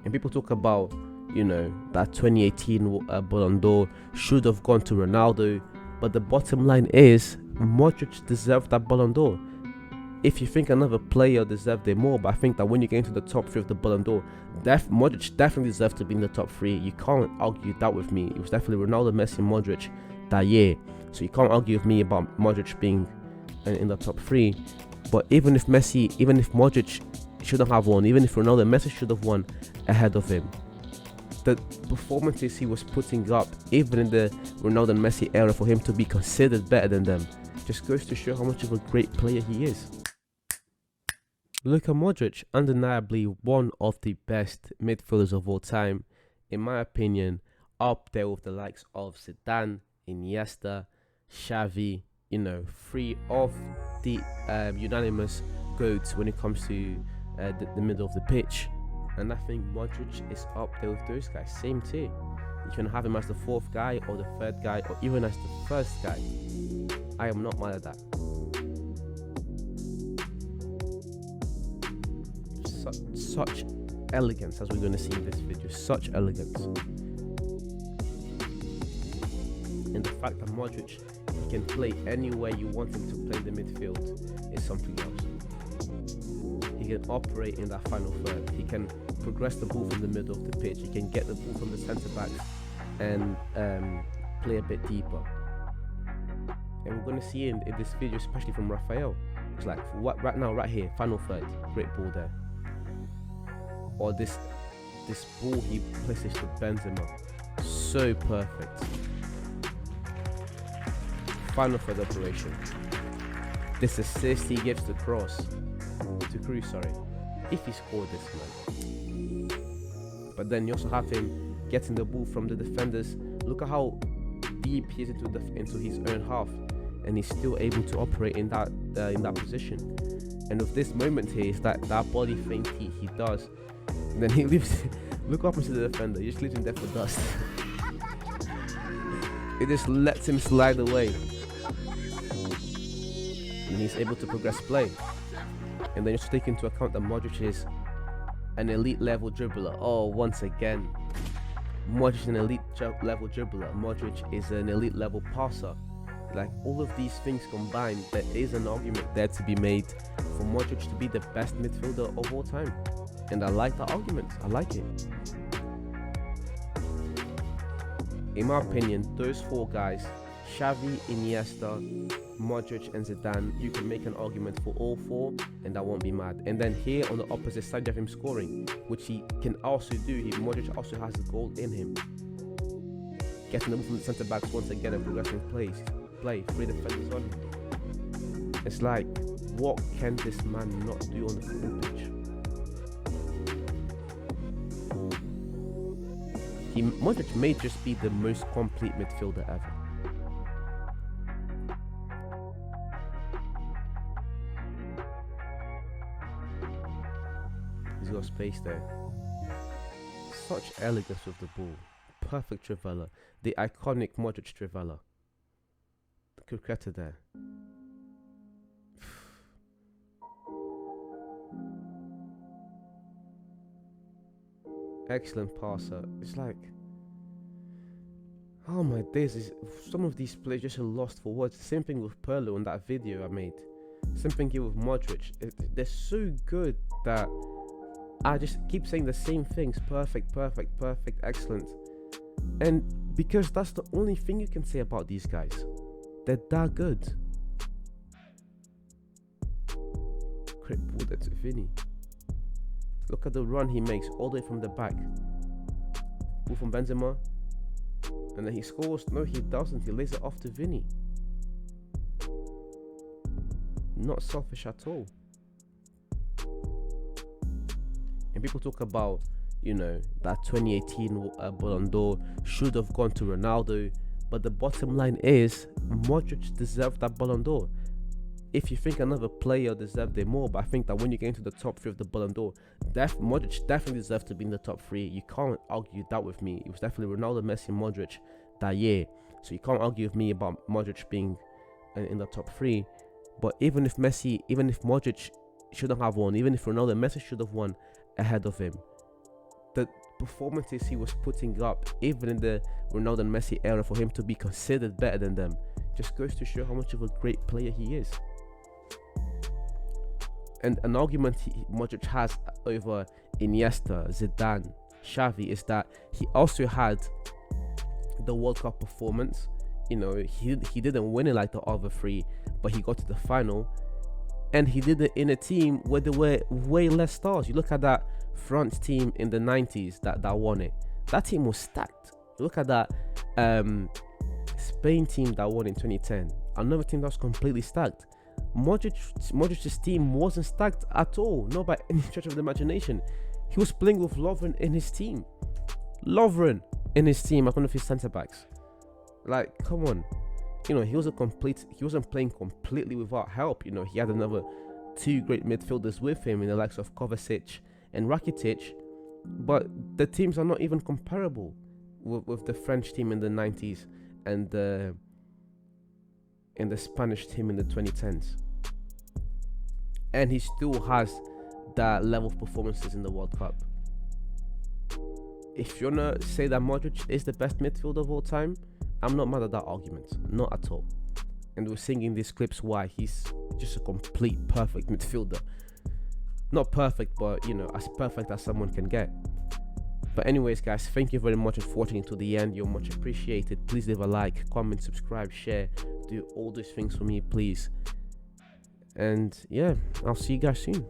And people talk about, that 2018 Ballon d'Or should have gone to Ronaldo. But the bottom line is, Modric deserved that Ballon d'Or. If you think another player deserved it more, but I think that when you get into the top 3 of the Ballon d'Or, Modric definitely deserved to be in the top 3. You can't argue that with me. It was definitely Ronaldo, Messi, Modric that year. So you can't argue with me about Modric being in the top 3. But even if Modric shouldn't have won, even if Ronaldo and Messi should have won ahead of him, the performances he was putting up, even in the Ronaldo and Messi era, for him to be considered better than them, just goes to show how much of a great player he is. Luka Modric, undeniably one of the best midfielders of all time, in my opinion, up there with the likes of Zidane, Iniesta, Xavi, 3 of the unanimous GOATs when it comes to the middle of the pitch. And I think Modric is up there with those guys, same tier. You can have him as the 4th guy or the 3rd guy or even as the 1st guy. I am not mad at that. Such elegance, as we're going to see in this video, such elegance. And the fact that Modric, he can play anywhere you want him to play in the midfield is something else. He can operate in that final third. He can progress the ball from the middle of the pitch. He can get the ball from the centre back and play a bit deeper. And we're going to see in this video, especially from Rafael, it's like right now, right here, final third, great ball there. Or this ball he places to Benzema, so perfect. Final third operation. This assist he gives to Kroos, to Cruz, if he scored this, man. But then you also have him getting the ball from the defenders. Look at how deep he is into his own half, and he's still able to operate in that position. And with this moment here, is that body feint he does. And then he leaves. Look up into the defender. He just leaves him there for dust. It just lets him slide away, and he's able to progress play. And then you just take into account that Modric is an elite level dribbler. Oh, once again, Modric is an elite level dribbler. Modric is an elite level passer. Like, all of these things combined, there is an argument there to be made for Modric to be the best midfielder of all time. And I like that argument. I like it. In my opinion, those 4 guys, Xavi, Iniesta, Modric and Zidane, you can make an argument for all 4 and I won't be mad. And then here on the opposite side you have him scoring, which he can also do. Modric also has a goal in him. Getting the ball from the centre backs once again and progressing play, 3 defenders on him. It's like, what can this man not do on the football pitch? Modric may just be the most complete midfielder ever. He's got space there. Such elegance with the ball. Perfect trivela. The iconic Modric trivela. The cricketer there. Excellent passer. It's like, oh my days, some of these players just are lost for words. Same thing with Pirlo in that video I made. Same thing here with Modric. They're so good that I just keep saying the same things. Perfect, perfect, perfect, excellent. And because that's the only thing you can say about these guys. They're that good. Great ball there to Vinny. Look at the run he makes all the way from the back. Ball from Benzema. And then he scores. No, he doesn't. He lays it off to Vinny. Not selfish at all. And people talk about, that 2018 Ballon d'Or should have gone to Ronaldo. But the bottom line is, Modric deserved that Ballon d'Or. If you think another player deserved it more, but I think that when you get into the top 3 of the Ballon d'Or, Modric definitely deserved to be in the top 3. You can't argue that with me. It was definitely Ronaldo, Messi, Modric that year. So you can't argue with me about Modric being in the top 3. But even if Modric shouldn't have won, even if Ronaldo and Messi should have won ahead of him, the performances he was putting up, even in the Ronaldo and Messi era, for him to be considered better than them, just goes to show how much of a great player he is. And an argument Modric has over Iniesta, Zidane, Xavi is that he also had the World Cup performance. You know, he didn't win it like the other three, but he got to the final, and he did it in a team where there were way less stars. You look at that France team in the 90s that won it. That team was stacked. You look at that Spain team that won in 2010. Another team that was completely stacked. Modric's team wasn't stacked at all, not by any stretch of the imagination. He was playing with Lovren in his team. Lovren in his team as one of his centre backs. Like, come on. You know, he wasn't playing completely without help. You know, he had another two great midfielders with him in the likes of Kovacic and Rakitic, but the teams are not even comparable with the French team in the 90s and the Spanish team in the 2010s. And he still has that level of performances in the World Cup. If you wanna say that Modric is the best midfielder of all time, I'm not mad at that argument, not at all. And we're seeing in these clips why he's just a complete perfect midfielder. Not perfect, but you know, as perfect as someone can get. But anyways, guys, thank you very much for watching to the end. You're much appreciated. Please leave a like, comment, subscribe, share, do all those things for me, please. And yeah, I'll see you guys soon.